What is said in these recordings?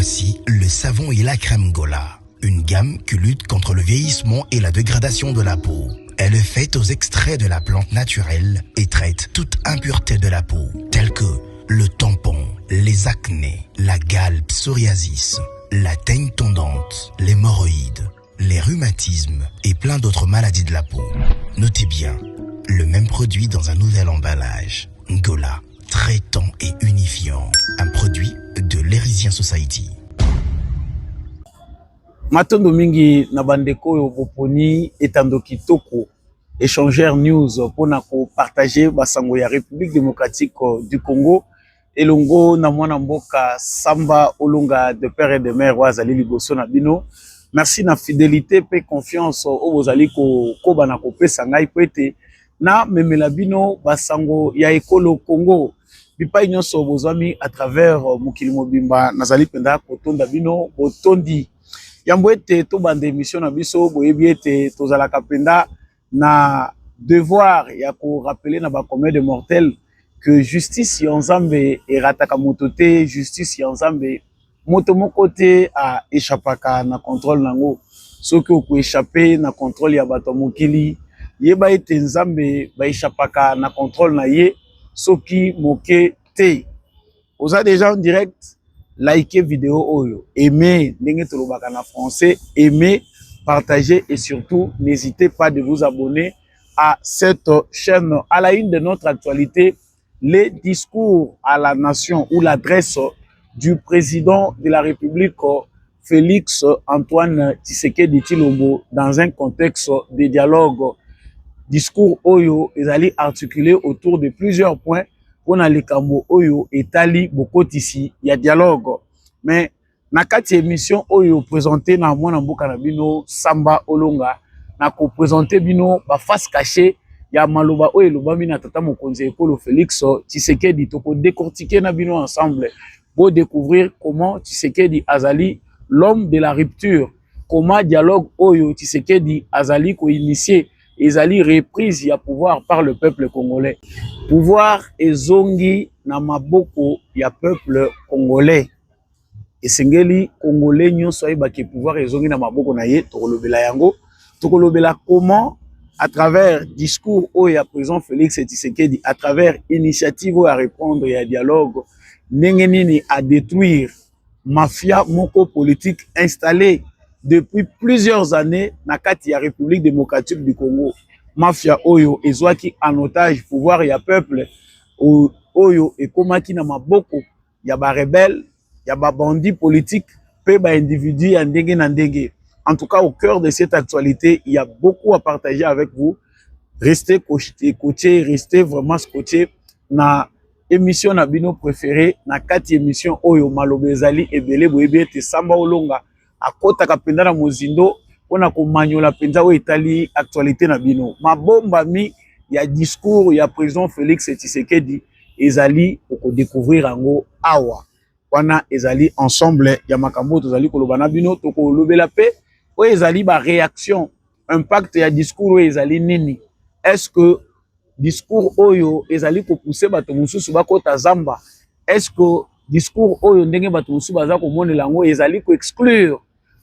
Voici le savon et la crème Gola, une gamme qui lutte contre le vieillissement et la dégradation de la peau. Elle est faite aux extraits de la plante naturelle et traite toute impureté de la peau, telle que le tampon, les acnés, la gale psoriasis, la teigne tondante, l'hémorroïde, les rhumatismes et plein d'autres maladies de la peau. Notez bien, le même produit dans un nouvel emballage. Gola, traitant et unifiant. Un produit de l'Erisien Society. Matondo mingi na bandeko yo boponi etando kitoko échangeur news pona ko partager basango ya République démocratique du Congo elongo na mwana mboka Samba Olonga de père et de mère wazali liboso na bino. Merci na fidélité pe confiance o bozali ko bana ko pesa ngai pete na memela bino basango ya ekolo Congo bipai nyonso bozami à travers mokili mobimba nazali penda kotonda bino botondi yambo ete to bande émission na biso boyebi ete tozalaka penda na devoir ya ko rappeler na ba commun de mortels que justice ya Nzambe erataka moto te, justice ya Nzambe moto moko te a échappaka na contrôle nango soki oko échapper na contrôle ya bato mokili yeba ete Nzambe ba échappaka na contrôle na ye soki moke te. Oza déjà en direct, likez vidéo oyo, aimez ndenge tolobaka na français, aimez, partagez et surtout n'hésitez pas de vous abonner à cette chaîne. À la une de notre actualité, les discours à la nation ou l'adresse du président de la République Félix Antoine Tshisekedi Tshilombo dans un contexte de dialogue. Discours oyo ezali articulé autour de plusieurs points pour na likambo oyo etali bokotisi ya dialogue. Mais na kati émission oyo présenté na mwana mboka na bino Samba Olonga na ko présenter bino ba face cachée ya maloba oyo lobami na tata mokonzi ekolo Félix Tshisekedi to ko décortiquer na bino ensemble pour découvrir comment Tshisekedi azali l'homme de la rupture, comment dialogue oyo Tshisekedi azali ko initier ezali reprise ya pouvoir par le peuple congolais. Pouvoir ezongi na maboko ya peuple congolais. Esengeli congolais nyonso ayebaki pouvoir ezongi na maboko na ye tokolobela yango. Tokolobela comment à travers discours oyo ya président Félix Tshisekedi, à travers initiative oyo à répondre ya dialogue, ndenge nini à détruire mafia moko politique installée depuis plusieurs années na kati ya République démocratique du Congo. Mafia oyo ezwaki en otage pouvoir ya peuple oyo ekomaki na maboko ya ba rebelle, ya ba bandits politiques, pe ba individus ya ndenge na ndenge. En tout cas, au cœur de cette actualité, il y a beaucoup à partager avec vous. Restez coachés, restez vraiment scotchés na émission na bino préférée, na kati émission oyo malobezali ebele boyebi ete Samba Olonga akotaka penda na mozindo pona ko manyola penza o etali actualité na bino. Mabomba mi ya discours ya président Félix Tshisekedi ezali ko découvrir ango awa. Wana ezali ensemble ya makambo tozali koloba na bino to ko lobela pe o ezali ba réaction impact ya discours o ezali nini. Est-ce que discours oyo ezali ko pousser bato mususu bakota zamba? Est-ce que discours oyo ndenge bato mususu baza ko monela ngo ezali ko exclure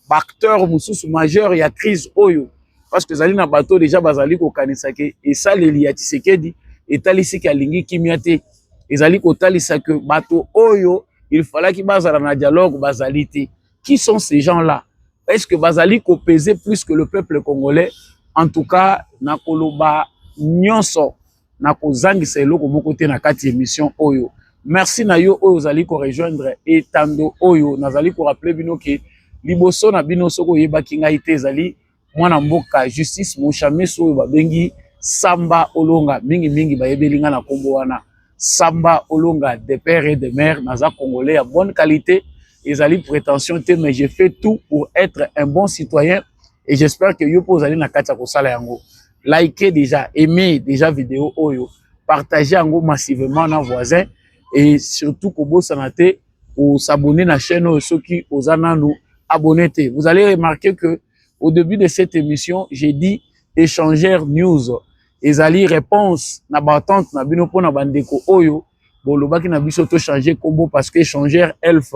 acteur mususu majeur ya crise oyo? Parce que ezali na bato déjà bazali ko kanisa ke esaleli ya Tshisekedi etalisi ki alingi kimia te, ezali ko talisa que bato oyo il fallait ki bazala na dialogue bazali te. Qui sont ces gens-là? Est-ce que bazali ko peser plus que le peuple congolais? En tout cas, na koloba nyonso na kozangisa eloko moko te na kati émission oyo. Merci na yo oyo zali ko rejoindre etando oyo nazali ko rappeler bino ke liboso na bino soko yebaki ngai te ezali mwana mboka justice moshameso oyo babengi Samba Olonga mingi bayebelinga na kombo wana Samba Olonga de père et de mère naza congolais à bonne qualité ezali prétention te, mais j'ai fait tout pour être un bon citoyen et j'espère que yo po zali na kati ya kosala yango. Likez déjà, aimez déjà vidéo oyo, partagez yango massivement na voisins et surtout kobo sanate ou s'abonner na chaîne oyo soki ozana nous abonner te. Vous allez remarquer que au début de cette émission, j'ai dit échangeur news. Ezali réponse na batante na bino pona bandeko oyo bolobaki na biso to changer combo parce que échangeur elf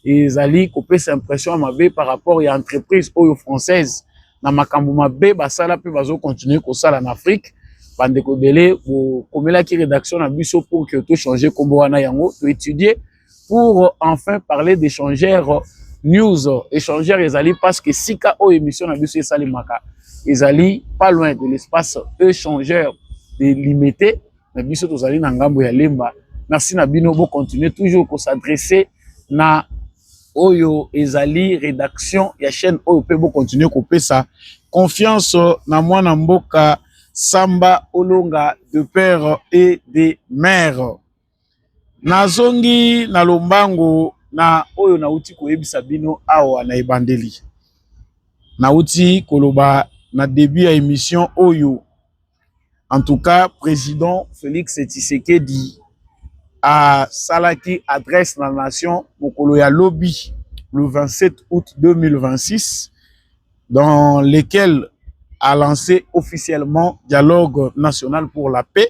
ezali kopesa impression mabe par rapport à entreprise oyo française na makambo mabe basala pe bazo continuer kosala en Afrique. Bandeko belé komela ki rédaction na biso pour que tout changer kombo wana yango to étudier pour enfin parler d'échangeurs news échangeurs ezali parce que sika o émission na biso esali maka ezali pas loin de l'espace échangeur limité na biso tozali na ngambo ya lemba. Merci na bino bo continuer toujours ko s'adresser na oyo ezali rédaction ya chaîne oyo pe bo continuer ko pesa confiance na mwana mboka Samba Olonga de père et de mère. Nazongi na lombango na oyo nauti koyebisa bino awa na ebandeli. Nauti koloba na début ya émission oyo. En tout cas, président Félix Tshisekedi a salaki adresse la nation mokolo ya lobby le 27 août 2026 dans lequel a lancé officiellement dialogue national pour la paix,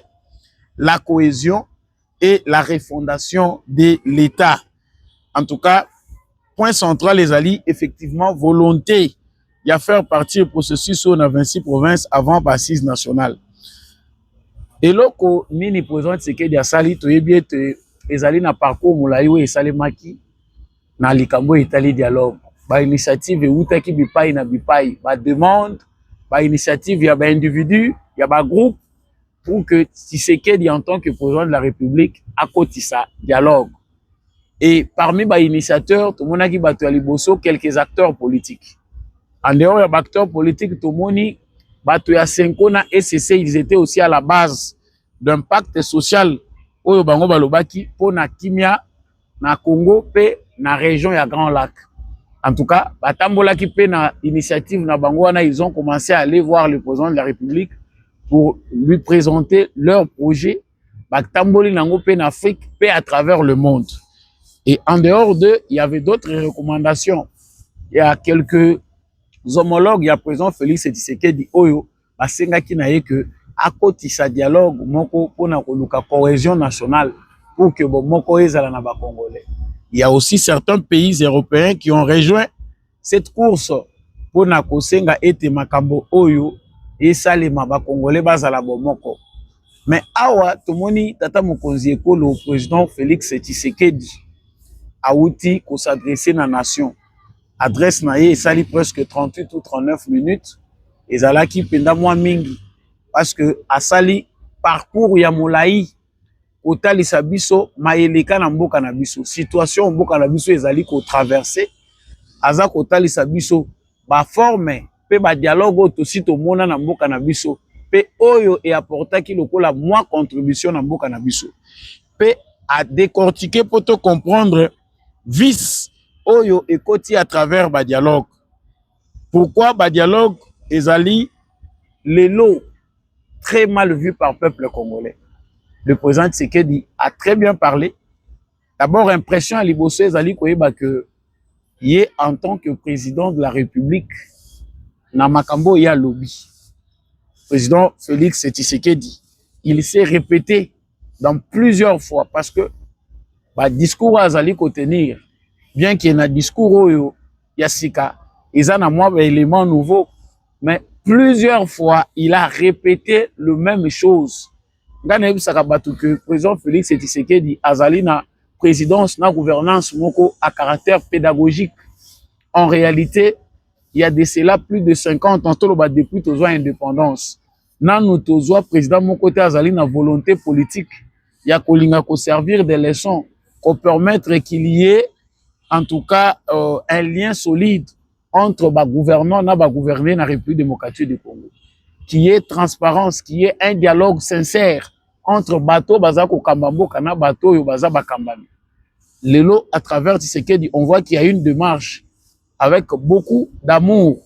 la cohésion et la refondation de l'État. En tout cas, point central les alliés, effectivement, volonté de faire partie du processus sur 26 provinces avant l'assise nationale. Et là, nini président Tshisekedi a sali to yebi ete ezali na parcours molayi we esalemaki na likambo etali dialogue. Ba initiative eutaki bipai na bipai, ba demande ba initiative, il y a ba individu, il y a ba groupe pour que Tshisekedi en tant que président de la République akotisa dialogue. Et parmi ba initiateurs, tout le monde a qui bato ya liboso quelques acteurs politiques. En dehors des acteurs politiques, tout le monde bato ya Senko na SCC, ils étaient aussi à la base d'un pacte social oyo bango balobaki po na kimia na Congo pe na région ya Grand Lac. En tout cas, batambola ki pe na initiative na bango wana, ils ont commencé à aller voir le président de la République pour lui présenter leur projet. Batamboli nango pe en Afrique pe à travers le monde. Et en dehors d'eux, il y avait d'autres recommandations. Il y a quelques homologues, il y a président Félix Tshisekedi oyo basengaki na ye que à côté sa dialogue moko pona koluka cohésion nationale pour que bon moko ezala na ba Congolais. Il y a aussi certains pays européens qui ont rejoint cette course pona kosenga ete makambo oyo esalema ba Congolais bazala bomoko. Mais awa tomoni tata mokonzi ekolo président Félix Tshisekedi auti ko s'adresser na nation. Adresse na ye esali presque 38 ou 39 minutes ezalaki penda mwa mingi parce que asali parcours ya molai kotalisa biso mayeleka na mboka na biso situation mboka na biso ezali ko traverser aza kotalisa biso ba forme pe ba dialogue to sito mona na mboka na biso pe oyo e apportaki lokola moi contribution na mboka na biso pe a décortiquer pour te comprendre vice oyo ekoti à travers ba dialogue. Pourquoi ba dialogue ezali lelo très mal vu par le peuple congolais. Le président Tshisekedi a très bien parlé. D'abord, impression à liboso ezali koyeba que yé en tant que président de la République na makambo ya lobby. Président Félix Tshisekedi, il s'est répété dans plusieurs fois parce que ba discours azali ko tenir bien qu'il y ait un discours oyo yasika ils na moi élément nouveau mais plusieurs fois il a répété le même chose. Ngana yebisaka batu que président Félix Tshisekedi azali na présidence na gouvernance moko à caractère pédagogique. En réalité, il y a de cela plus de 50 ans depuis tozo indépendance. Nanu tozo président moko te azali na volonté politique ya kolinga ko servir des leçons pour permettre qu'il y ait en tout cas un lien solide entre ba gouvernants na ba gouverner na République démocratique du Congo, qui est transparence, qui est un dialogue sincère entre bateau bazako kambambo kana bateau yo baza bakambami. Lelo à travers Tshisekedi, on voit qu'il y a une démarche avec beaucoup d'amour,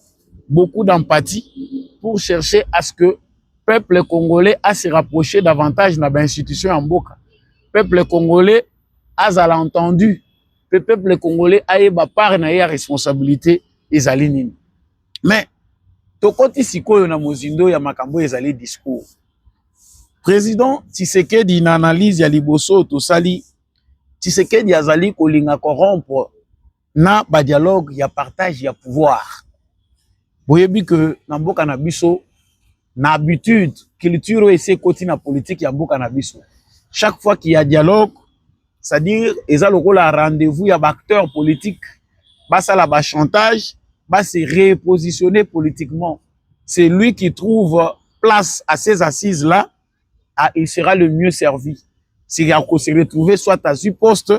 beaucoup d'empathie pour chercher à ce que peuple congolais a se rapprocher davantage de l'institution en Mboka. Peuple congolais a entendu, le peuple congolais a eu part na responsabilité ezali nini. Mais tokoti sikoyo na mozindo ya makambo ezali discours. Président Tshisekedi na analyse ya liboso tosali Tshisekedi azali kolinga corrompre na ba dialogue ya partage ya pouvoir. Boyebi que na mboka na biso na habitude culture ese koti na politique ya mboka na biso. Chaque fois qu'il y a dialogue, c'est-à-dire eza lokola rendez-vous ya ba acteurs politiques, basala ba chantage, ba se repositionner politiquement. C'est lui qui trouve place à ces assises là, il sera le mieux servi. S'il y a se retrouver soit à ce poste,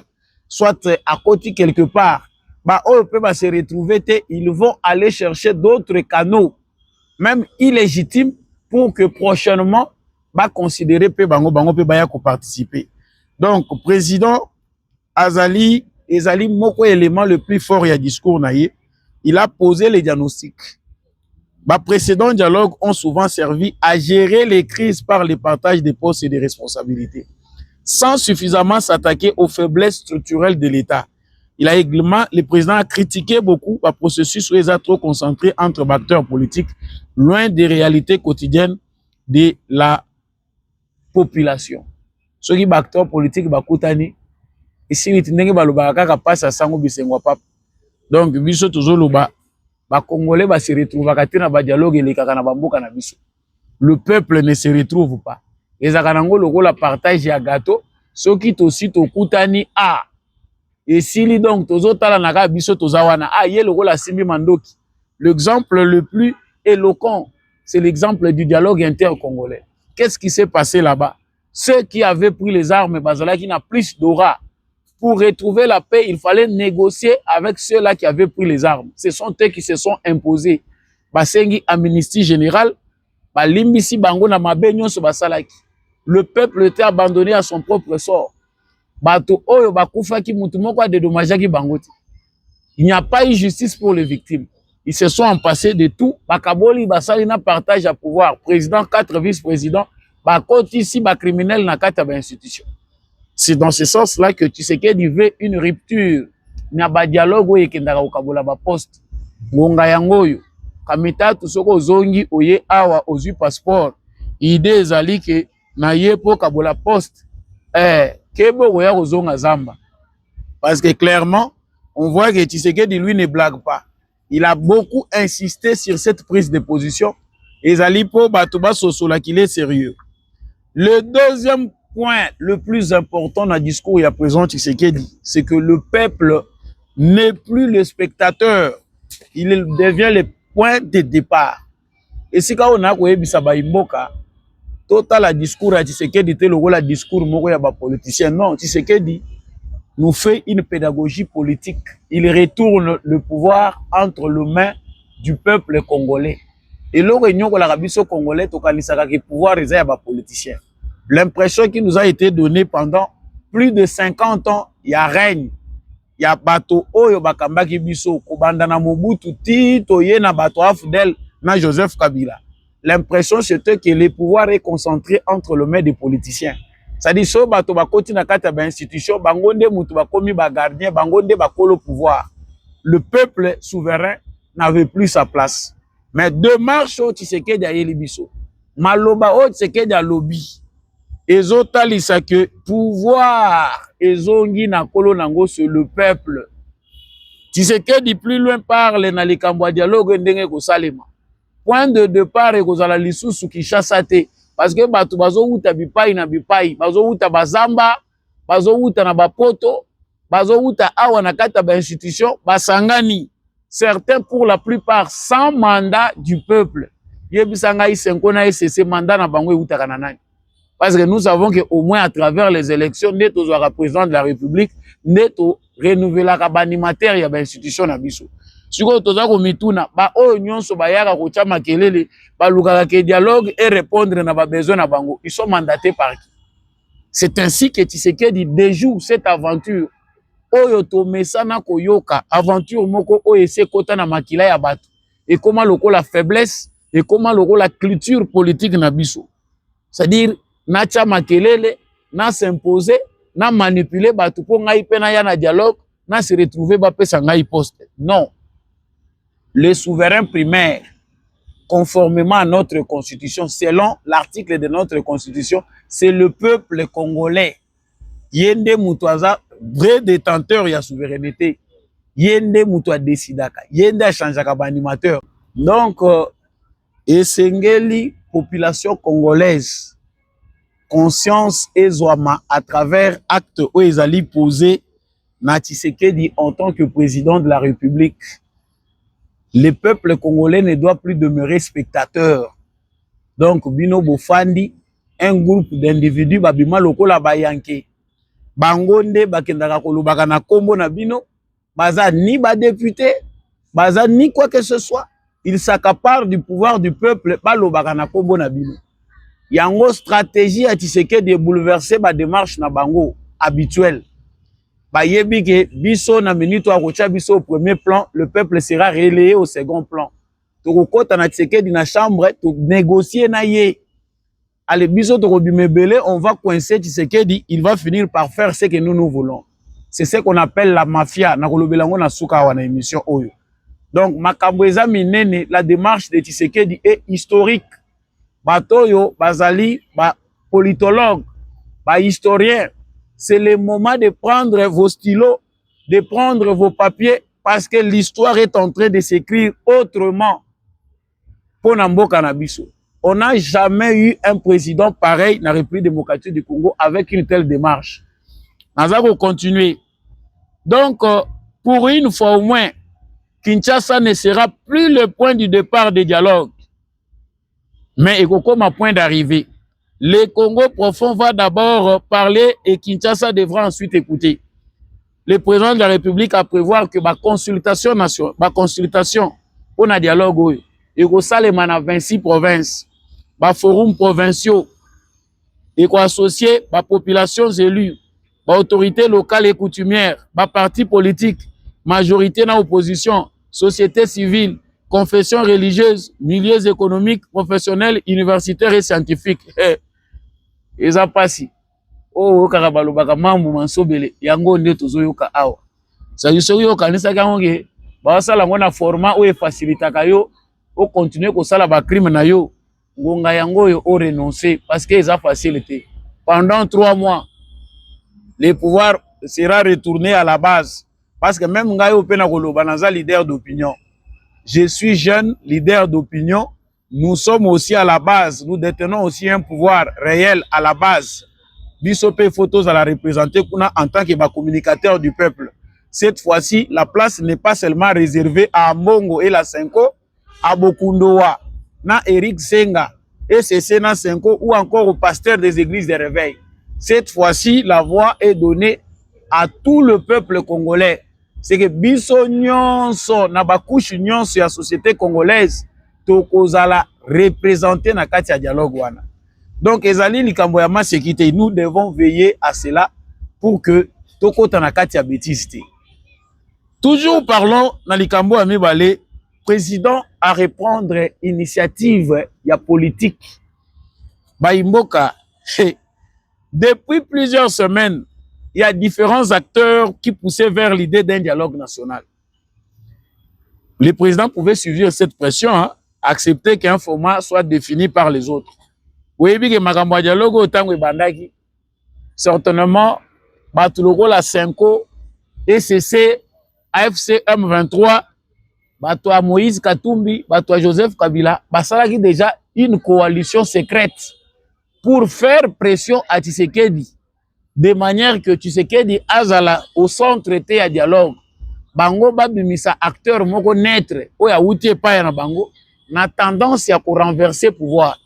soit à côté quelque part, bah eux peuvent se retrouver, ils vont aller chercher d'autres canaux, même illégitimes, pour que prochainement, bah considérer pe bango pe baya ko participer. Donc président Azali, Ezali moko élément le plus fort ya discours naïe, il a posé les diagnostics. Les précédents dialogues ont souvent servi à gérer les crises par le partage des postes et des responsabilités, sans suffisamment s'attaquer aux faiblesses structurelles de l'État. Il a également, le président a critiqué beaucoup le processus où il a trop concentré entre acteurs politiques, loin des réalités quotidiennes de la population. Ceux qui sont acteurs politiques, bakutani, ici, ils n'ont pas passe à sango bisengwa pap. Donc, biso toujours loba. Congolais va se retrouver à ba dialogue et les kakana bamboka na biso. Le peuple ne se retrouve pas. Les akanango loko la partage ya gâteau, ceux qui aussi to kutani a. Et si donc tozo tala naka biso tozawana a ye loko la simbi mandoki. L'exemple le plus éloquent, c'est l'exemple du dialogue inter-congolais. Qu'est-ce qui s'est passé là-bas? Ceux qui avaient pris les armes, Bazala qui n'a plus d'aura. Pour retrouver la paix, il fallait négocier avec ceux-là qui avaient pris les armes. Ce sont eux qui se sont imposés. Basengi amnistie générale, balimbisi bango na mabe nyonso basalaki. Le peuple était abandonné à son propre sort. Bato oyo bakufaki mutu moko dédommagaki bango. Il n'y a pas eu justice pour les victimes. Ils se sont empassés de tout. Bakaboli basali na partage à pouvoir. Président, 4 vice-présidents, bakoti ici ba criminel na kata ba institution. C'est dans ce sens-là que Tshisekedi veut une rupture. Il n'y a pas de dialogue où il y a un poste. Ngonga yangoyo. Kamita tusoko zongi oye awa ozu passeport. Idée ezali que na ye po kabola poste. Kebo oya ozonga zamba. Parce que clairement, on voit que Tshisekedi lui ne blague pas. Il a beaucoup insisté sur cette prise de position. Ezali po batoba sosola qu'il est sérieux. Le deuxième point le plus important dans le discours il y a présent Tshisekedi, c'est que le peuple n'est plus le spectateur, il devient le point de départ. Et si on a koyebisa ba imboka, total la discours à Tshisekedi te le discours moko ya ba politicien. Non, Tshisekedi nous fait une pédagogie politique. Il retourne le pouvoir entre les mains du peuple congolais. Et le réunion de la biso congolais tokanisaka ke pouvoir eza ya ba politicien. L'impression qui nous a été donnée pendant plus de 50 ans, il y a règne. Il y a bato oyo bakambaki biso kobanda na Mobutu tito ye na bato Afdel na Joseph Kabila. L'impression c'était que le pouvoir est concentré entre les mains des politiciens. C'est-à-dire so bato bakoti na kata ba institution bangonde mutu bakomi ba gardien bangonde bakolo pouvoir. Le peuple souverain n'avait plus sa place. Mais deux marches au Tshisekedi a yeli biso. Maloba au Tshisekedi a lobby. Ezotalisa que pouvoir ezongi na kolo nango sur le peuple. Tshisekedi plus loin parle na likambo ya dialogue ndenge ko salema. Point de départ ekozala lisusu Kinshasa te parce que bato bazo uta bipai na bipai, bazo uta bazamba, bazo uta na bapoto, bazo uta awa na kata ba institution, basangani. Certains pour la plupart sans mandat du peuple. Yebisanga isenko na SC mandat na bango uta kananani. Parce que nous savons qu'au moins à travers les élections, nous sommes président de la République, nous sommes renouvelés comme animateurs de l'institution. Si nous sommes mituna, dialogue et répondre à nos besoins, ils sont mandatés par qui? C'est ainsi que Tshisekedi déjoue cette aventure. Oyo to mesana koyoka, aventure moko oyo ese kota na makila ya bato. Et comment la faiblesse, et comment la culture politique na biso. C'est-à-dire, na tcha makelele, na s'imposer, na manipuler batu po ngai pe na ya na dialogue, na se retrouver ba pesa ngai poste. Non. Le souverain primaire, conformément à notre constitution, selon l'article de notre constitution, c'est le peuple congolais. Yende Moutouaza, vrai détenteur de la souveraineté. yende mutu a décidaka, yende a changeaka ba animateur. Donc esengeli population congolaise conscience ezwama à travers acte où ezali posé na Tshisekedi en tant que président de la République. Le peuple congolais ne doit plus demeurer spectateur. Donc bino bofandi un groupe d'individus babima lokola bayanke bangonde bakendaka kolobaka na kombo na bino baza ni ba député baza ni quoi que ce soit, il s'accapare du pouvoir du peuple balobaka na kombo na bino. Yango stratégie à Tshisekedi de bouleverser ba démarche na bango habituelle. Ba yebi ke biso na minute a kocha biso au premier plan, le peuple sera relayé au second plan. Tokokota na Tshisekedi na chambre to négocier na ye. Allez biso tokobimebele, on va coincer Tshisekedi, il va finir par faire ce que nous voulons. C'est ce qu'on appelle la mafia. Na kolobelango na suka wana émission oyo. Donc makambo eza minene, la démarche de Tshisekedi est historique. Batoyo, bazali, ba politologue, ba historien, c'est le moment de prendre vos stylos, de prendre vos papiers, parce que l'histoire est en train de s'écrire autrement. Pour Namboka Nabiso. On n'a jamais eu un président pareil dans la République démocratique du Congo avec une telle démarche. Nous allons continuer. Donc, pour une fois au moins, Kinshasa ne sera plus le point du départ des dialogues, mais comme un point d'arrivée. Le Congo profond va d'abord parler et Kinshasa devra ensuite écouter. Le président de la République a prévoir que ma consultation nationale, ma consultation pour un dialogue, et que ça les 26 provinces, ma forums provinciaux, et qu'on associer ma populations élues, ma autorités locales et coutumières, ma parti politique, majorité dans l'opposition, société civile, confessions religieuses, milieux économiques, professionnels, universitaires et scientifiques. Ils ont passé. Oh, karabalo baka mambu mansobele yango nde tozoyoka awa. Ça yusori yo kanisa kangoke ba sala ngona format o e facilitaka yo o continuer ko sala ba crime na yo. Ngonga yango yo o renoncer parce que ça facilité. Pendant 3 mois le pouvoir sera retourné à la base parce que même ngayo pena koloba naza leader d'opinion. Je suis jeune leader d'opinion. Nous sommes aussi à la base, nous détenons aussi un pouvoir réel à la base. Bisopé photos à la représenter en tant que communicateur du peuple. Cette fois-ci, la place n'est pas seulement réservée à Mbongo et la Senko, à Bokundoa, na Eric Senga, et c'est na Senko ou encore au pasteur des églises de réveil. Cette fois-ci, la voix est donnée à tout le peuple congolais. C'est que biso nyonso na bakouche nyonso ya société congolaise tokozala représenter na kati ya dialogue wana. Donc, ezali likambo ya masekite, nous devons veiller à cela pour que toko tanakati ya bêtise. Toujours parlons na likambo ya mibale, président à reprendre initiative ya politique. Baimboka, depuis plusieurs semaines, il y a différents acteurs qui poussaient vers l'idée d'un dialogue national. Le président pouvait suivre cette pression, hein, accepter qu'un format soit défini par les autres. Oui, bien que makambo dialogue autant que bandaki, certainement, batuloko la 5o, ECC, AFC M23, batwa Moïse Katumbi, batwa Joseph Kabila, basalaki déjà une coalition secrète pour faire pression à Tshisekedi, de manière que Tshisekedi azala au centre te ya dialogue. Bango babimisa acteur moko naître, oya outie pa ya na bango, na tendance ya ko renverser pouvoir.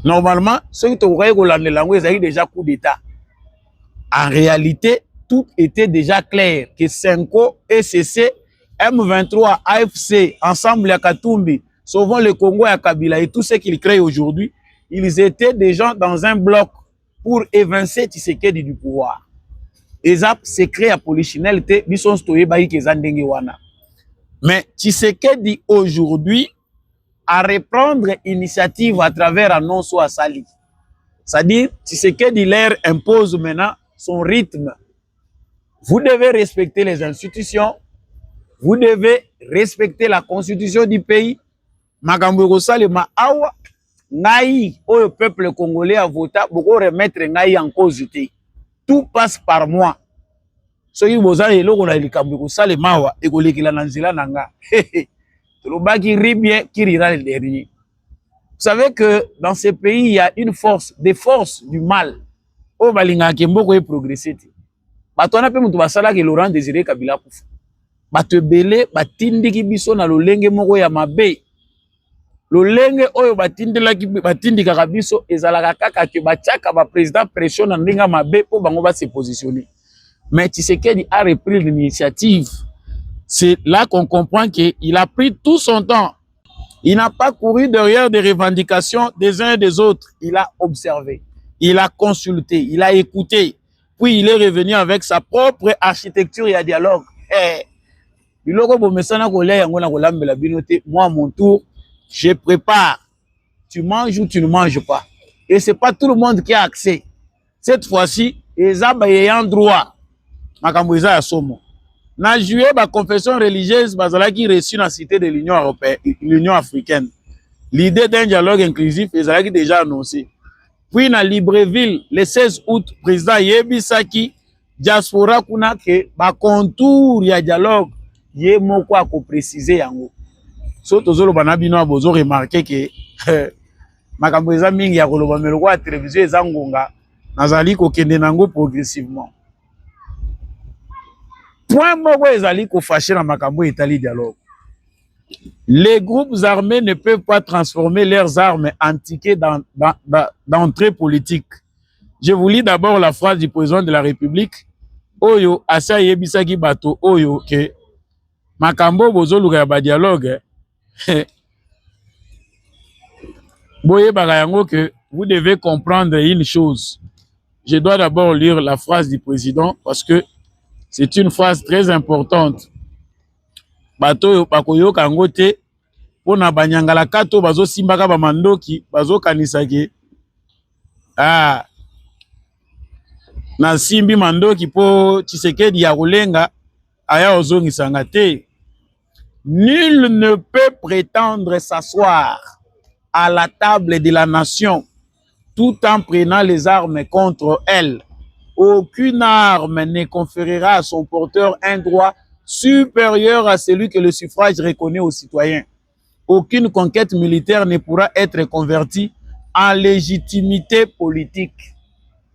Normalement, ceux qui ont eu déjà coup d'État. En réalité, tout était déjà clair. Que Senko, ECC, M23, AFC, Ensemble à Katumbi, Sauvons le Congo et Kabila et tout ce qu'ils créent aujourd'hui, ils étaient déjà dans un bloc pour évincer Tshisekedi du pouvoir. Et ça, c'est créé à Polichinelle, mais Tshisekedi aujourd'hui, à reprendre initiative à travers annonce à Sali. C'est-à-dire, Tshisekedi leur impose maintenant son rythme. Vous devez respecter les institutions, vous devez respecter la constitution du pays. Makambo salema awa ngai au peuple congolais a voté pour remettre ngai en cause. Tout passe par moi. soki boza eloko na likambo ekosala mawa ekolekela na nzela na nga tolobaki ribie qui rira le dernier. Vous savez que dans ces pays, il y a une force, des forces du mal. Oh, balinga kemboko e progresser. Bato wana pe mutu basala ke Laurent Désiré Kabila kufa. Bato ebele batindiki biso na lolenge moko ya mabe. Lolenge oyo batindika biso ezalaka kaka ke batiaka ba président pression na ndinga mabe po bango ba se positionner. Mais Tshisekedi a repris l'initiative. C'est là qu'on comprend qu'il a pris tout son temps. Il n'a pas couru derrière des revendications des uns et des autres. Il a observé, il a consulté, il a écouté. Puis il est revenu avec sa propre architecture et dialogue. Moi, à mon tour, je prépare. Tu manges ou tu ne manges pas. Et ce n'est pas tout le monde qui a accès. Cette fois-ci, les abats ayant droit. Makamboisa Somo. Na juillet, la confession religieuse qui reçue dans la cité de l'Union européenne, l'Union africaine. L'idée d'un dialogue inclusif est déjà annoncée. Puis, dans Libreville, le 16 août, le président Yebisaki, diaspora kuna ke ba contour ya dialogue ye moko ako préciser yango. So tozolo banabino abozo remarquer que makambo eza mingi ya koloba meloko ya télévision eza ngonga nazali ko kende nango progressivement. Point moko ezali ko fâcher na makambo etali dialogue. Les groupes armés ne peuvent pas transformer leurs armes en tickets d'entrée politique. Je vous lis d'abord la phrase du président de la République. Oyo asa yebisaki bato oyo ke makambo bozoluka ya ba dialogue. Boye bagayango que vous devez comprendre une chose. Je dois d'abord lire la phrase du président parce que c'est une phrase très importante. Bato bakoyo kangote pona banyangala kato bazo simbaka ba mandoki bazo kanisake na simbi mandoki po Tshisekedi ya kolenga aya ozongisanga te. Nul ne peut prétendre s'asseoir à la table de la nation tout en prenant les armes contre elle. Aucune arme ne conférera à son porteur un droit supérieur à celui que le suffrage reconnaît aux citoyens. Aucune conquête militaire ne pourra être convertie en légitimité politique.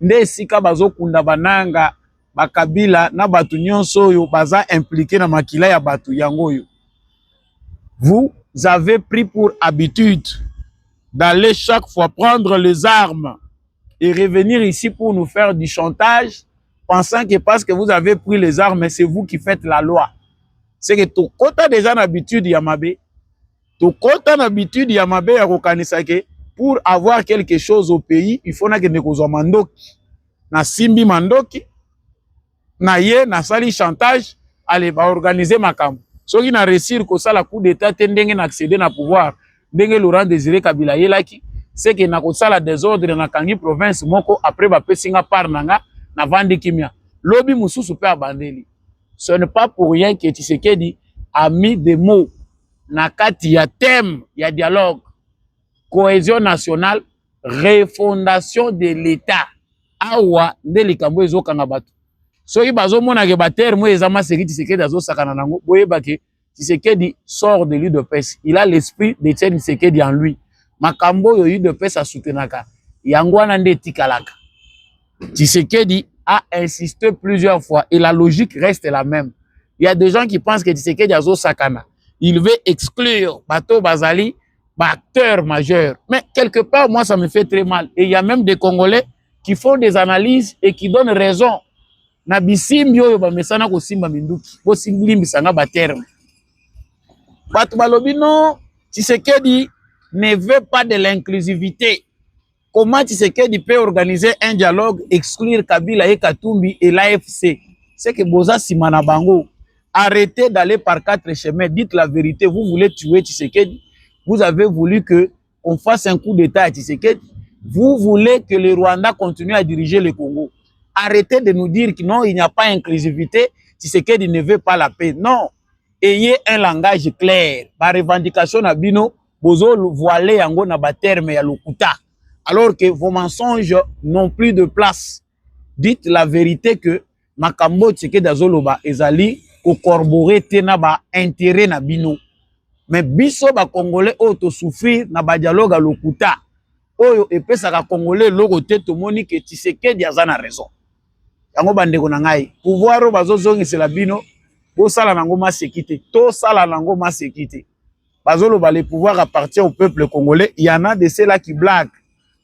Nde sika bazo kunda bananga bakabila na batu nyonso oyo baza impliqué na makila ya batu yango yo. Vous avez pris pour habitude d'aller chaque fois prendre les armes et revenir ici pour nous faire du chantage, pensant que parce que vous avez pris les armes, c'est vous qui faites la loi. C'est que tout côté déjà l'habitude yamabe, tout côté l'habitude yamabe ya kokanisake. Pour avoir quelque chose au pays, il faut que nous mandoki. Na simbi mandoki, na ye, na sali chantage, allez, va organiser ma camp. Ce qui n'a réussi que ça, la coup d'état, tendenge na accéder na pouvoir, denge Laurent Désiré Kabila yelaki, c'est que na kosala désordre na kangi province moko après ba pesinga par nanga na vandi kimia. Lobby mususu pe abandeli. Ce n'est pas pour rien que Tshisekedi a mis des mots na kati ya thème, ya dialogue. Cohésion nationale, refondation de l'État. Awa, nde likambo ezo kanga bato. Soki bazo mona ke bater mo ezama seki Tshisekedi azo sakana nango, boyeba ke Tshisekedi sort de l'huile de pêche. Il a l'esprit de Tshisekedi en lui. Makambo yo huile de pêche a soutenaka. Yango wana nde tikalaka. Tshisekedi a insisté plusieurs fois et la logique reste la même. Il y a des gens qui pensent que Tshisekedi azo sakana. Il veut exclure bato bazali acteur majeur. Mais quelque part, moi, ça me fait très mal. Et il y a même des Congolais qui font des analyses et qui donnent raison. Nabisimbi oyo ba mesana ko simba minduki. Bo simbi sanga ba terme. Batu balobi non, Tshisekedi ne veut pas de l'inclusivité. Comment Tshisekedi peut organiser un dialogue, exclure Kabila et Katumbi et l'AFC? C'est que Boza Simana Bango. Arrêtez d'aller par quatre chemins. Dites la vérité. Vous voulez tuer Tshisekedi? Vous avez voulu qu'on fasse un coup d'État à Tshisekedi. Vous voulez que le Rwanda continue à diriger le Congo. Arrêtez de nous dire que non, il n'y a pas d'inclusivité. Tshisekedi ne veut pas la paix. Non. Ayez un langage clair. Par revendication à Bino, bozo voilé yango na ba terme ya lokuta. Alors que vos mensonges n'ont plus de place. Dites la vérité que makambo Tshisekedi azoloba ezali ko corroborer te na ba intérêt na bino. Mais biso ba congolais auto souffrir na ba dialogue lokuta oyo epesaka congolais loko te tomoni ke Tshisekedi aza na raison. Yango bandeko na ngai pouvoir o bazozongisela bino bo sala nango masekite to sala nango masekite. Bazoloba le pouvoir appartient au peuple congolais. Il y en a de ceux-là qui blaguent.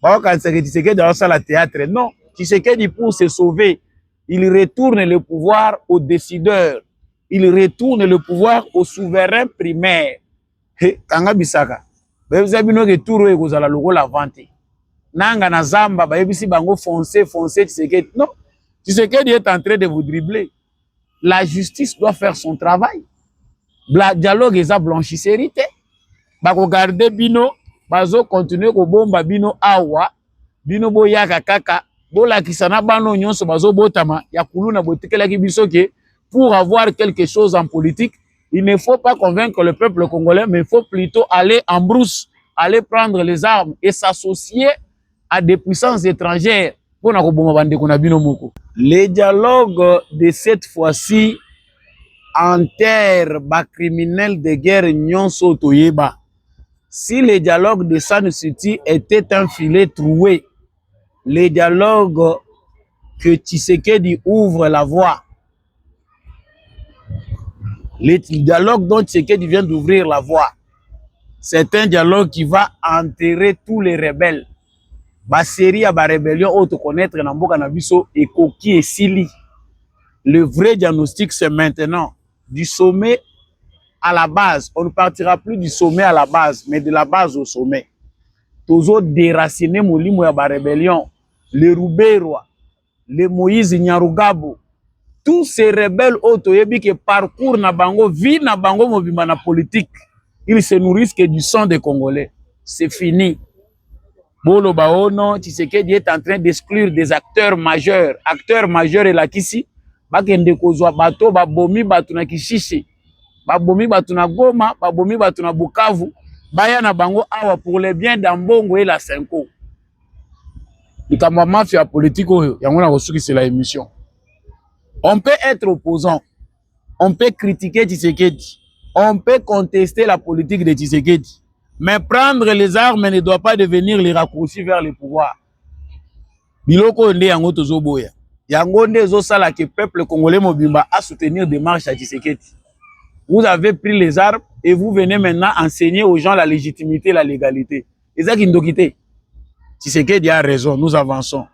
Bah quand Tshisekedi dans la théâtre, non, Tshisekedi pour se sauver, il retourne le pouvoir aux décideurs. Il retourne le pouvoir au souverain primaire. Kanga bisaka. Ba yebisa bino ke tour e kozala loko la vente. Nanga na zamba ba yebisi bango foncer Tshisekedi. Non, Tshisekedi est en train de vous dribbler. La justice doit faire son travail. La dialogue eza blanchisserie te. Bako garder bino, bazo continuer ko bomba bino awa, bino boyaka kaka, bolakisa na bano nyonso bazo botama ya kuluna botekelaki biso ke pour avoir quelque chose en politique, il ne faut pas convaincre le peuple congolais, mais il faut plutôt aller en brousse, aller prendre les armes et s'associer à des puissances étrangères pour na ko bomba bandeko na bino moko. Les dialogues de cette fois-ci en terre bas criminels de guerre nyonso toyeba. Si les dialogues de San City étaient un filet troué, les dialogues que Tshisekedi ouvre la voie, les dialogues dont Tshisekedi vient d'ouvrir la voie, c'est un dialogue qui va enterrer tous les rebelles. Ba série à ba rébellion auto connaître na mboka na biso et koki et sili. Le vrai diagnostic c'est maintenant du sommet à la base. On ne partira plus du sommet à la base, mais de la base au sommet. Tozo déraciner molimo ya ba rébellion, les Rouberwa, les Moïse Nyarugabo, tous ces rebelles otoyebi que parcours na bango, vie na bango mobimba na politique, ils se nourrissent que du sang des Congolais. C'est fini. Bolo Baono, Tshisekedi est en train d'exclure des acteurs majeurs. Acteurs majeurs et la kisi, bakende kozwa bato babomi batu na Kishishe, babomi batu na Goma, babomi batu na Bukavu, baya na bango awa pour le bien d'Ambongo et la Senko. Likama mafia politique oyo, yango na kosuki c'est la émission. On peut être opposant, on peut critiquer Tshisekedi, on peut contester la politique de Tshisekedi, mais prendre les armes ne doit pas devenir les raccourcis vers le pouvoir. Biloko nde yango tozoboya. Yango nde ezosala que peuple congolais mobimba a soutenir des marches à Tshisekedi. Vous avez pris les armes et vous venez maintenant enseigner aux gens la légitimité et la légalité. Et ça qui nous quitte. Tshisekedi a raison, nous avançons.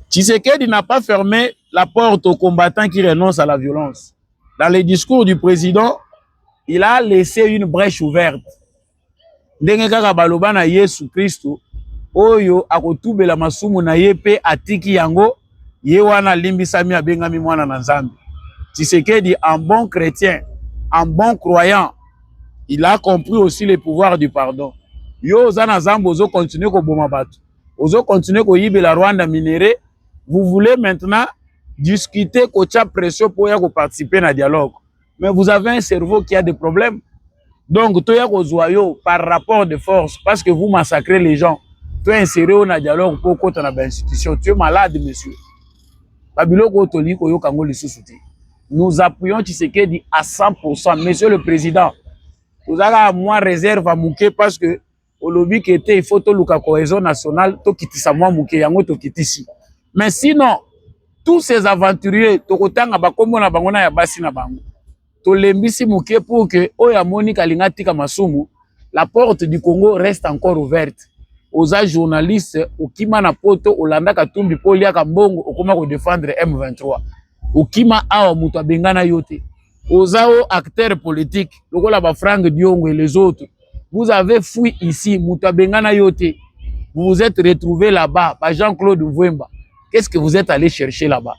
Tshisekedi n'a pas fermé la porte aux combattants qui renoncent à la violence. Dans les discours du président, il a laissé une brèche ouverte. Ndenge kaka baloba na Yesu Kristo, oyo akotubela masumu na ye pe atiki yango, ye wana limbisami abengami mwana na Nzambe. Tshisekedi, en bon chrétien, en bon croyant, il a compris aussi le pouvoir du pardon. Yo zana Nzambe ozo continuer ko boma bato, ozo continuer ko yibela Rwanda minéré. Vous voulez maintenant discuter ko tia pression pour ya ko participer na dialogue. Mais vous avez un cerveau qui a des problèmes. Donc, toya ko zoyo par rapport de force, parce que vous massacrez les gens. Tu es inséré au dialogue pour qu'on ait une institution. Tu es malade, monsieur. Nous appuyons Tshisekedi à 100%. Monsieur le Président, vous avez moins réserve à Mouké parce que au lobby qui était, il faut que la cohésion nationale, to kitisa moi Mouké, yango to kitisi. Mais sinon, tous ces aventuriers, to kotanga bakombo na bango na ya basi na bango. To lembisi Mouké pour que oya moni kalinga tika masumu, la porte du Congo reste encore ouverte. Aux journalistes, au Kima na poto, au Landa Katumbi, Polia Kambongo, au Koma ko défendre M23. Au Kima awa muto bengana yote. Aux acteurs politiques, lokola ba Frank Diongo et les autres. Vous avez fui ici, muto bengana yote. Vous vous êtes retrouvés là-bas, par Jean-Claude Mvwemba. Qu'est-ce que vous êtes allé chercher là-bas?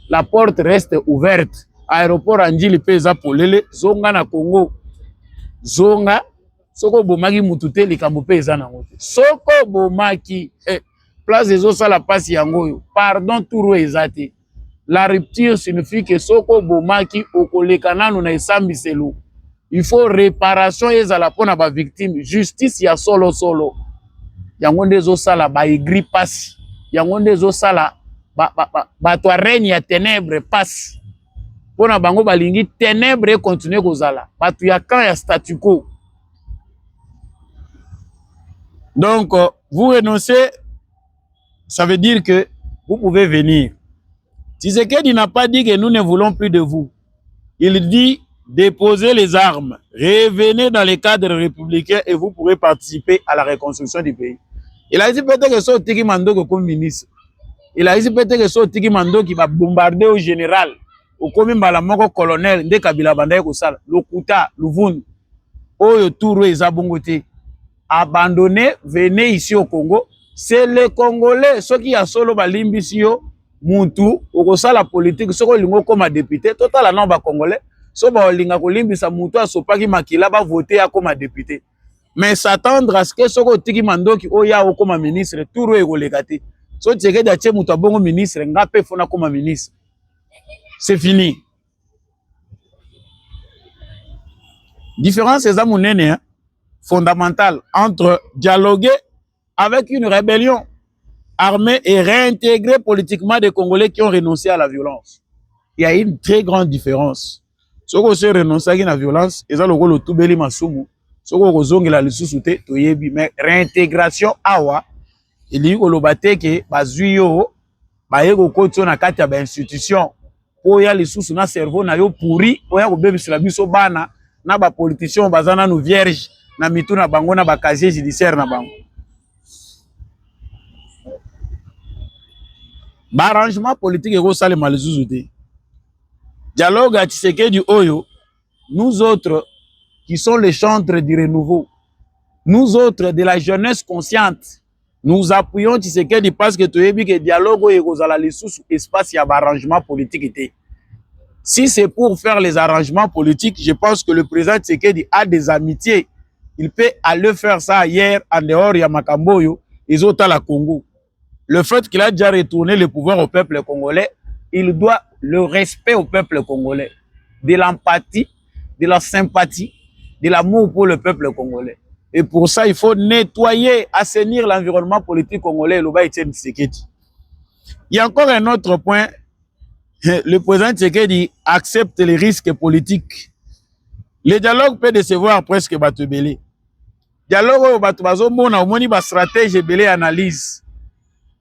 La porte reste ouverte. Aéroport Andjili Peza Polele, Zonga na Congo. Zonga. Soko bomaki mutute likambo pe eza nango te. Soko bomaki place ezo sala pasi yango. Pardon turo ezate. La rupture signifie que soko bomaki okoleka nanu na esambiselo. Il faut réparation ezala pona ba victime, justice ya solo solo. Yango ndezo sala ba igri pasi. Yango ndezo sala bato règne ya ténèbres passe. Pona bango balingi ténèbres continuer kozala. Bato ya camp ya statu quo. Donc, vous renoncez, ça veut dire que vous pouvez venir. Tshisekedi n'a pas dit que nous ne voulons plus de vous. Il dit déposez les armes, revenez dans les cadres républicains et vous pourrez participer à la reconstruction du pays. Il a dit peut-être que ce Tiki Mando comme ministre. Il a dit peut-être que ce Tiki Mando qui va bombarder au général, au comme Mbalamoko colonel, de Kabila Bandaye Kosala, Lokuta, Luvun, Oyo Touro et Zabongote. Abandonnez, venez ici au Congo. C'est les Congolais, ceux qui ont solo balimbisio, Moutou, au la politique, ceux qui ont comme député, total non ba Congolais, ceux qui ont kolimbisa Moutou à Sopaki Makila va voter comme député. Mais s'attendre à ce que ceux qui mando qui oya comme ministre, tout est relégaté. So tcheke d'acheter Moutou à bon ministre, ngapé fona comme ministre. C'est fini. Différence c'est ça mon hein, fondamentale entre dialoguer avec une rébellion armée et réintégrer politiquement des Congolais qui ont renoncé à la violence. Il y a une très grande différence. Ce qu'on se renonce à la violence, et ça le tout beli masumu. Ce qu'on zongi la lissusute, toyebi, mais réintégration awa, il y a le bate que bazuyo, bayego koto na kati ya ba institution, po ya lissusu na cerveau na yo pourri, po ya ko bebi la biso bana, na ba politiciens bazana no vierge, na mitu na bango na ba casier judiciaire na bango. Arrangement politique et ça les malzuzouté. Dialogue à Tshisekedi Oyo, nous autres qui sont les chantres du renouveau, nous autres de la jeunesse consciente, nous appuyons Tshisekedi parce que tu as dit que dialogue Oyo à la sous espace il y a arrangement politique. Si c'est pour faire les arrangements politiques, je pense que le président Tshisekedi a des amitiés. Il peut aller faire ça ailleurs en dehors de Makamboyo et autres à la Congo. Le fait qu'il a déjà retourné le pouvoir au peuple congolais, il doit le respect au peuple congolais, de l'empathie, de la sympathie, de l'amour pour le peuple congolais. Et pour ça, il faut nettoyer, assainir l'environnement politique congolais. Il y a encore un autre point. Le président Tshisekedi accepte les risques politiques. Le dialogue peut décevoir presque Batubele. Dialogue Batubazo Mona, au moni ba stratégie belé analyse.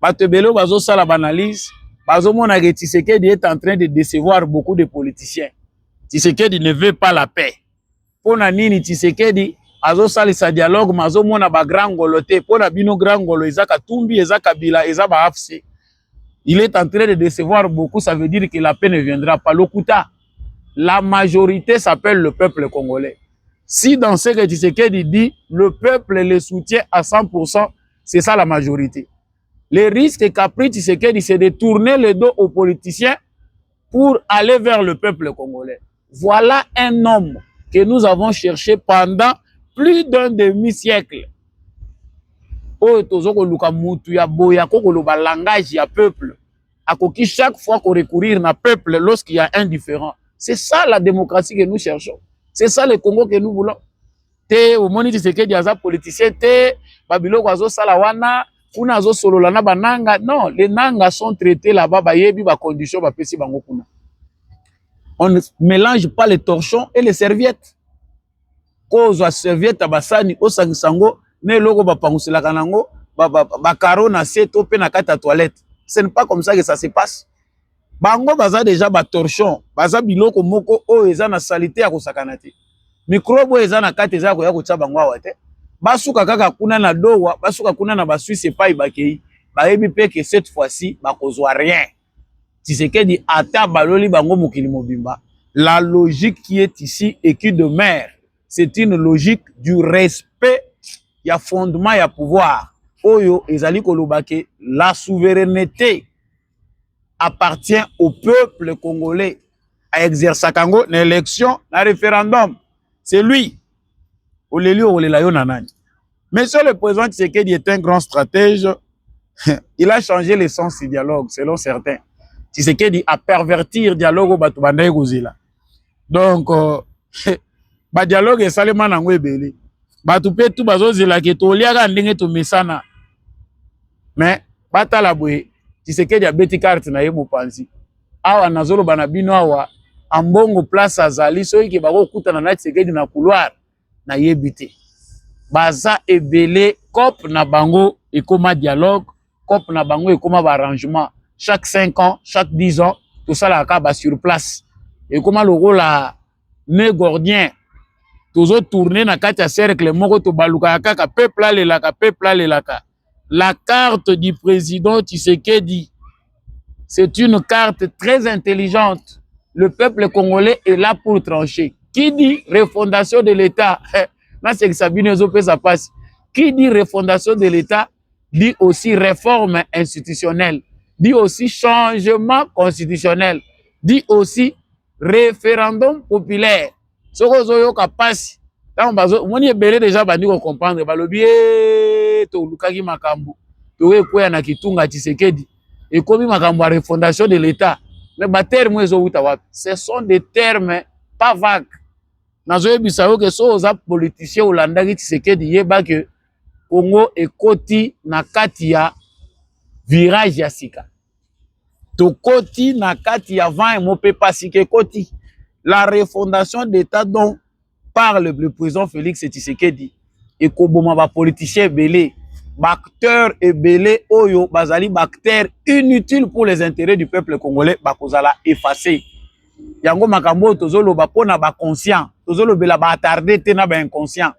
Batubele bazo sala analyse. Bazo Mona que Tshisekedi est en train de décevoir beaucoup de politiciens. Tshisekedi ne veut pas la paix. Pona nini Tshisekedi azo sala sa dialogue mazo Mona ba grand golote. Pona bino grand golo ezaka tumbi ezaka bila ezaba afse. Il est en train de décevoir beaucoup, ça veut dire que la paix ne viendra pas. Lokuta, la majorité s'appelle le peuple congolais. Si dans ce que Tshisekedi dit, le peuple le soutient à 100%, c'est ça la majorité. Le risque qu'a pris Tshisekedi, c'est de tourner le dos aux politiciens pour aller vers le peuple congolais. Voilà un homme que nous avons cherché pendant plus d'un demi-siècle. Langage ya peuple. Akoki chaque fois qu'on recourir na peuple lorsqu'il y a un différent. C'est ça la démocratie que nous cherchons. C'est ça le Congo que nous voulons. Te au moni Tshisekedi aza politicien te babiloko azo sala wana kuna azo solola na bananga. Non, les nangas sont traités là-bas ba yebi ba conditions ba pesi bango kuna. On ne mélange pas les torchons et les serviettes. Cause à serviette abasani osangisango ne logo ba pangusela kanango ba karo na seto pe na kata toilette. Ce n'est pas comme ça que ça se passe. Bango baza déjà ba torchon, baza biloko moko o eza na salité ya kosakanate. Microbe eza na kata eza ko ya kotsa bango awate. Basuka kaka kuna na dowa, basuka kuna na ba Suisse pa ibakei. Ba yebi pe que cette fois-ci ba kozwa rien. Tshisekedi ata baloli bango mokili mobimba. La logique qui est ici et qui demeure, c'est une logique du respect, il y a fondement, il y a pouvoir. Oyo ezali kolobake, la souveraineté appartient au peuple congolais à exercer kango na élection, na référendum. C'est lui. Mais sur le président Tshisekedi est un grand stratège, il a changé le sens du dialogue, selon certains. Tshisekedi a perverti le dialogue au Batubandaye Gozila. Donc, ba dialogue est salement nango ebele. Batu pe tout bazozila ke to liaka ndenge to mesana. Mais batala boye Tshisekedi abeti carte na ye mopanzi awa nazolo bana bino awa ambongo place azali soki bako kutana na Tshisekedi na couloir na yebite baza ebele cop na bango ekoma dialogue cop na bango ekoma ba arrangement chaque 5 ans chaque 10 ans tout ça la ba sur place ekoma lokola ne gordien tozo tourner na kati ya cercle moko to baluka kaka peuple alelaka. La carte du président Tshisekedi, c'est une carte très intelligente. Le peuple congolais est là pour trancher. Qui dit refondation de l'État? Là, c'est que Sabine Zopé, ça passe. Qui dit refondation de l'État dit aussi réforme institutionnelle, dit aussi changement constitutionnel, dit aussi référendum populaire. Ce que passe. On est belé déjà bandi ko comprendre balobi to lukaki makambo to ekoya na kitunga Tshisekedi et comme makambo à refondation de l'État mais ba terme ezo uta wapi ce sont des termes pas vagues nazo yebisa yo que so za politicien olandaki Tshisekedi yeba que Congo ekoti na kati ya virage ya sika to koti na kati ya vent mo pe pasike koti la refondation d'État dont parle le président Félix Tshisekedi et koboma ba politicien belé acteurs et belé oyo bazali acteurs inutiles pour les intérêts du peuple congolais bakozala effacé yango makambo tozolo ba pona ba conscient tozolo bela ba attardé te na ba inconscient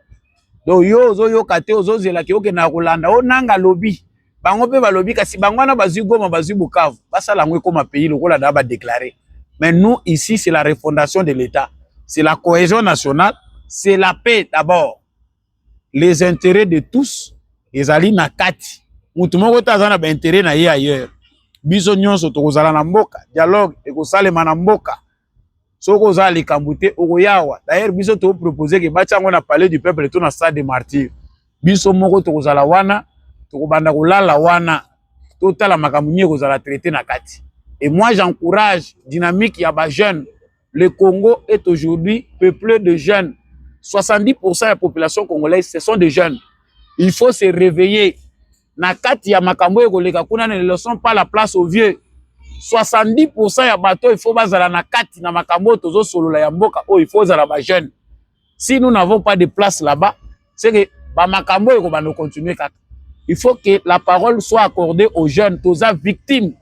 donc yo ozo kate ozo zela ki oke na kolanda o nanga lobby bango pe ba lobby kasi bango na bazui Goma bazui Bukavu basala ngwe comme pays lokola da ba déclarer mais nous ici c'est la refondation de l'État, c'est la cohésion nationale, c'est la paix d'abord. Les intérêts de tous, les alliés na kati. Mutu moko tazana ba intérêt na ye ailleurs. Biso nyonso tokozala na mboka, dialogue ekosalema na mboka. Soko za likambute okoyawa. D'ailleurs biso to proposer que bachango na palais du peuple to na stade des martyrs. Biso moko tokozala wana, tokobanda kolala wana. Totala makambo nyeko kozala traité na kati. Et moi j'encourage dynamique ya ba jeunes. Le Congo est aujourd'hui peuplé de jeunes. 70% de la population congolaise, ce sont des jeunes. Il faut se réveiller. Nakati ya makambo ekoleka kuna ne laissons pas la place aux vieux. 70% ya bateau, il faut bazala nakati na makambo tozo solola ya mboka, oh il faut zala ba jeunes. Si nous n'avons pas de place là-bas, c'est que ba makambo ekobano continuer kaka. Il faut que la parole soit accordée aux jeunes, toza victimes.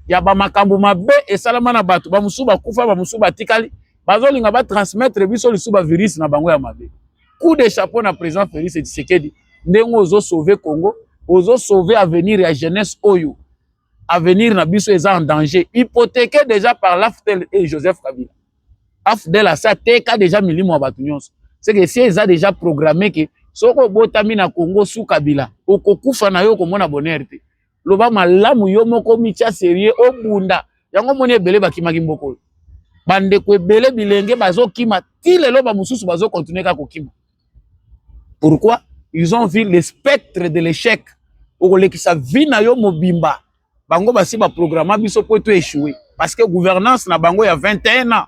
Ya ba makambo mabe et salama na bato, ba musuba kufa, ba musuba tikali. Bazolinga ba transmettre biso lisuba virus na bango ya mabe. Coup de chapeau na président Félix Tshisekedi. Ndengo ozo sauver Congo, ozo sauver avenir ya jeunesse oyo. Avenir na biso eza en danger. Hypothéqué déjà par l'AFDEL et Joseph Kabila. AFDEL a ça teka déjà milimo ya bato nyonso. C'est que si eza déjà programmé que soko botami na Congo sous Kabila, okokufa na yo komona bonheur te. Loba malamu yo moko mitia sérieux obunda. Yango moni ebele bakimaki mboko. Bande ko ebele bilenge bazo kima ti lelo ba mususu bazo continuer ka kokima. Pourquoi? Ils ont vu le spectre de l'échec. Okolekisa vi na yo mobimba. Bango basi ba programme biso po to échouer parce que gouvernance na bango ya 21 ans,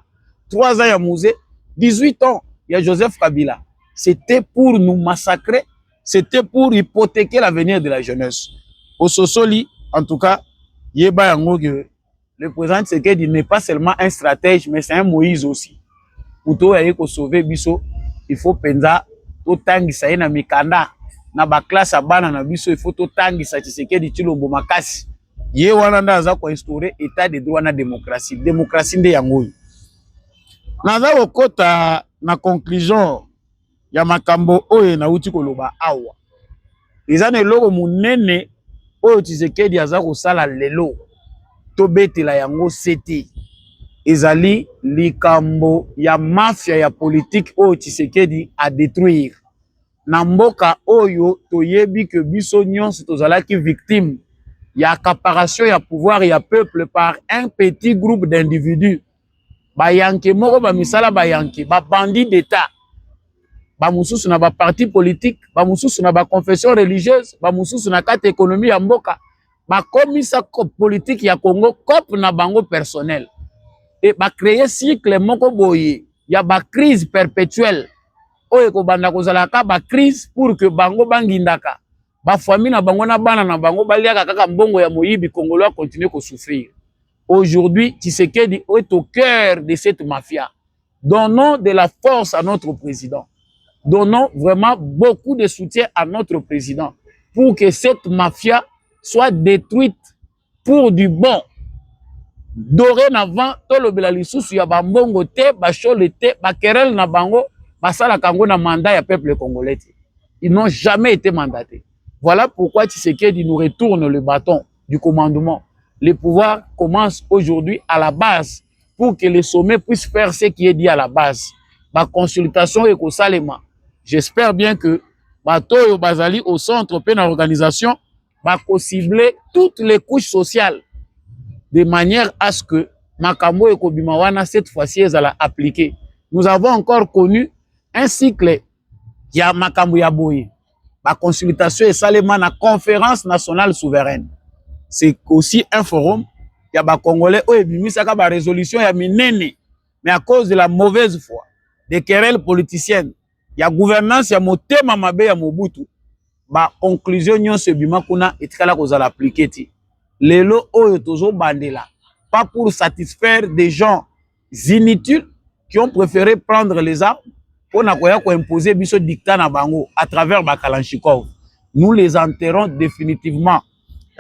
3 ans ya Mouzé, 18 ans ya Joseph Kabila. C'était pour nous massacrer, c'était pour hypothéquer l'avenir de la jeunesse. Au Sosoli, en tout cas, yeba yango que le président Tshisekedi n'est pas seulement un stratège, mais c'est un Moïse aussi. Pour to sauver biso, il faut penza to tangisa na mikanda na ba classe abana na biso, il faut to tangisa Tshisekedi Tshilombo makasi. Ye wana ndaza ko instaurer état de droit na démocratie. Démocratie nde yango. Naza kokota na conclusion ya makambo oyo na uti koloba awa. Ezana eloko munene oyo Tshisekedi aza kosala lelo to betela yango sete. Ezali likambo ya mafia ya politique oyo Tshisekedi a détruire. Na mboka oyo toyebi que biso nyonso tozalaki victime ya accaparation ya pouvoir ya peuple par un petit groupe d'individus. Ba yanke moko ba misala ba yanke, ba bandits d'état. Ba mususu na ba parti politique, ba mususu na ba confession religieuse, ba mususu na kate économie ya mboka. Ba komisa politique ya Congo cop na bango personnel. Et ba créer cycle moko boye ya ba crise perpétuelle. Oyo ko banda kozalaka ba crise pour que bango bangindaka. ba famille na bango na bana na bango baliaka kaka mbongo ya moyibi congolais continue ko souffrir. Aujourd'hui, Tshisekedi est au cœur de cette mafia. Donnons de la force à notre président. Donnons vraiment beaucoup de soutien à notre président pour que cette mafia soit détruite pour du bon. Dorénavant, tolobela lisusu ya bambongo te, bachole te, bakerel na bango, basala kango na mandat ya peuple congolais. Ils n'ont jamais été mandatés. Voilà pourquoi Tshisekedi nous retourne le bâton du commandement. Le pouvoir commence aujourd'hui à la base pour que les sommets puissent faire ce qui est dit à la base. Ma consultation est au Salema. J'espère bien que Batoyo Bazali au centre de l'organisation va cibler toutes les couches sociales de manière à ce que Makambo et Kobimawana cette fois-ci elle a appliqué. Nous avons encore connu un cycle qui a Makambo Yaboye. Ma consultation est Salema na conférence nationale souveraine. C'est aussi un forum. Il y a des Congolais qui ont mis sa résolution, mais à cause de la mauvaise foi, des querelles politiciennes, il y a gouvernance, il y a motema mabe ya Mobutu. Ba conclusion nyon se bima kuna etikala kozala appliquer. Lelo oyo tozo bandela, pas pour satisfaire des gens inutiles qui ont préféré prendre les armes pour imposer biso dictat na bango à travers Bakalanchikov. Nous les enterrons définitivement.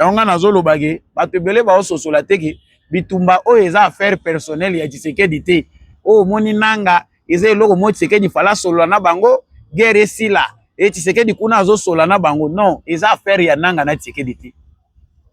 Et on a nazolo bagé, batebele ba ososola teke bitumba o eza affaire personnelle ya Tshisekedi te. O moni nanga eza eloko mo Tshisekedi fala solo na bango guerre sila. Et Tshisekedi kuna azo solo na bango. Non, eza affaire ya nanga na Tshisekedi te.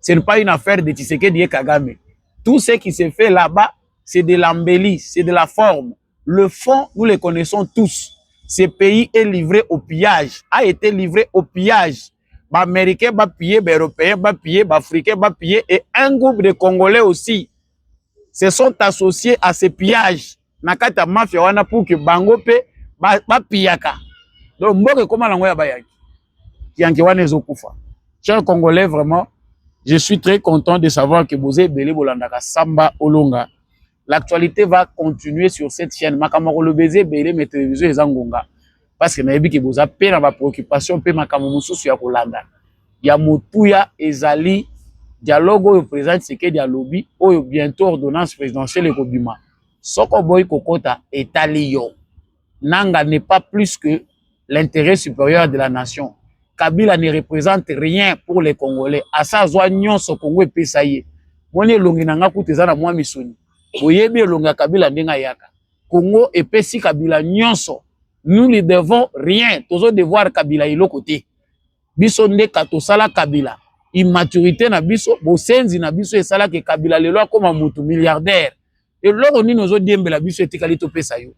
Ce n'est pas une affaire de Tshisekedi et Kagame. Tout ce qui se fait là-bas, c'est de l'embellie, c'est de la forme. Le fond, nous le connaissons tous. Ce pays est livré au pillage, a été livré au pillage. Les Américains va piller, les Européens va piller, les Africains va piller, et un groupe de Congolais aussi se sont associés à ce pillage. Nakata mafia wana pour que bango pe ba piyaka. Donc mboke comment lango ya bayaki. Yanki wana ezokufa. Chers Congolais, vraiment, je suis très content de savoir que Bozé Bele Bolandaka Samba Olonga. L'actualité va continuer sur cette chaîne. Makamaro le Bozé Bele mes télévisions et Zangonga. Parce que nayebi ke boza pe na ba préoccupation pe makambo mususu ya kolanda. Ya motuya ezali dialogue au président Tshisekedi ya lobby oyo bientôt ordonnance présidentielle ekobima. Soko boy kokota etali yo. Nanga n'est pas plus que l'intérêt supérieur de la nation. Kabila ne représente rien pour les Congolais. Asa zwa nyonso Congo epesaye. Moni elongi nanga kuteza na mwa misoni. Boyebi elonga Kabila ndenga yaka. Congo epesi Kabila nyonso. Nous ne devons rien. Tozo devoir Kabila ilo côté. Biso nde katosala Kabila. Immaturité na biso, bosenzi na biso esala ke Kabila lelo akoma mutu milliardaire. Et loko nini ozo diembela biso etikali to pesa yo.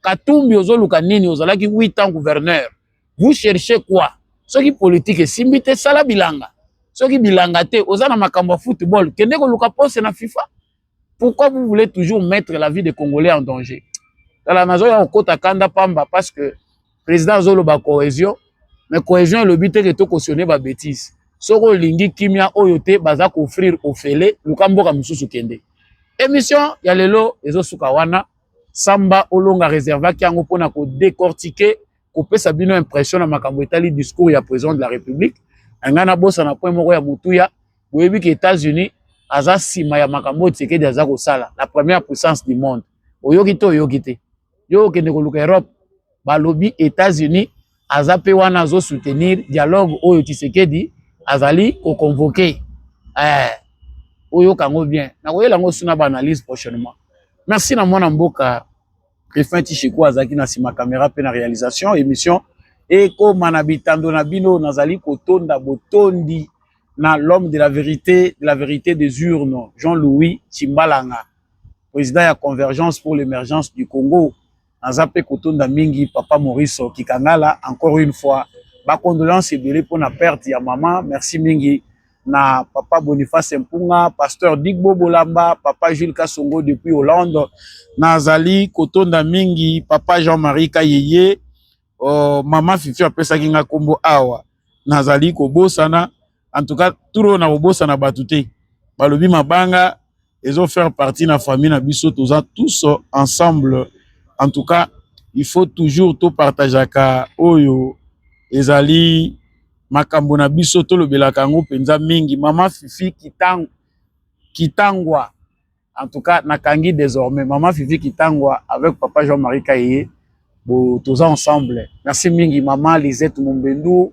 Katumbi ozo luka nini ozalaki 8 ans gouverneur. Vous cherchez quoi? Ce qui politique est simbité sala bilanga. Ce qui bilanga te ozana makambo football. Kende ko luka pose na FIFA. Pourquoi vous voulez toujours mettre la vie des Congolais en danger? Dans la nation, il y a un Kanda Pamba parce que le président Zolo ba cohésion, mais cohésion est le but de tout cautionner ba bêtise. Soko lingi kimia oyote baza offrir au fele, lukambo ka mususu kende. Émission ya lelo ezo sukawana Samba Olonga réserva ki yango pona ko décortiquer ko pesa bino impression na makambo etali discours ya président de la République. Ngana bossa na point moko ya mutuya, boyebi que États-Unis aza sima ya makambo Tshisekedi aza ko sala, la première puissance du monde. Oyoki to yokite. Yo kende koluka Europe balobi États-Unis azape wana zo soutenir dialogue oyo Tshisekedi azali ko convoquer oyo kango bien na koyela ngo suna ba analyse prochainement. Merci na mwana mboka Refin Tishiku azaki na sima caméra pe na réalisation émission et ko manabitando na bino nazali kotonda botondi na l'homme de la vérité des urnes Jean-Louis Tshimbalanga, président de la Convergence pour l'émergence du Congo. Nazape Kotonda Mingi, Papa Maurice Kikangala, encore une fois, ma condoléance est belée pour la perte de maman. Merci Mingi, na Papa Boniface Mpunga, Pasteur Digbo Bolamba, Papa Jules Kassongo depuis Hollande, Nazali Kotonda Mingi, Papa Jean-Marie Kayeye, Maman Fifi après ça kinga kombo awa, Nazali Kobosana, en tout cas, tout le monde a Kobosana batute, Balobi Mabanga, ils ont fait partie de la famille, tous ensemble. En tout cas, il faut toujours tout partager ka oyo ezali makambo na biso tolobelaka yango penza mingi. Maman Fifi Kitangwa, en tout cas nakangi désormais Maman Fifi Kitangwa avec papa Jean-Marie Kaye, tous ensemble. Merci mingi maman Lisette Mombendou,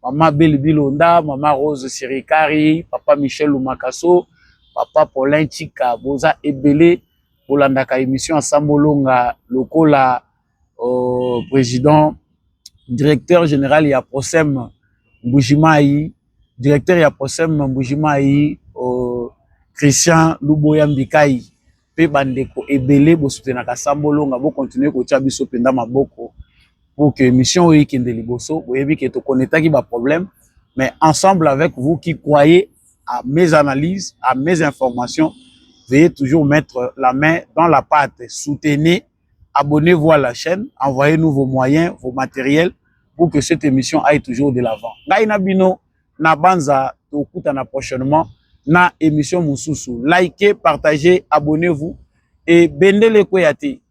maman Beli Bilonda, maman Rose Sirikari, papa Michel Lumakaso, papa Paulin Chika, boza ebele bolandaka émission Sambolonga lokola président directeur général ya Prosem Mbujimai, directeur ya Prosem Mbujimai, Christian Luboya Mbikai, pe bandeko ebele bo soutenaka Sambolonga, bo continuer ko tia biso penda maboko pour que émission oyi kende liboso, boyebi ke to connectaki ba problème, mais ensemble avec vous qui croyez à mes analyses, à mes informations, veuillez toujours mettre la main dans la pâte, soutenez, abonnez-vous à la chaîne, envoyez-nous vos moyens, vos matériels pour que cette émission aille toujours de l'avant. Ngaina bino na banza tokutana prochainement na émission Moussousou. Likez, partagez, abonnez-vous et bendele koyate.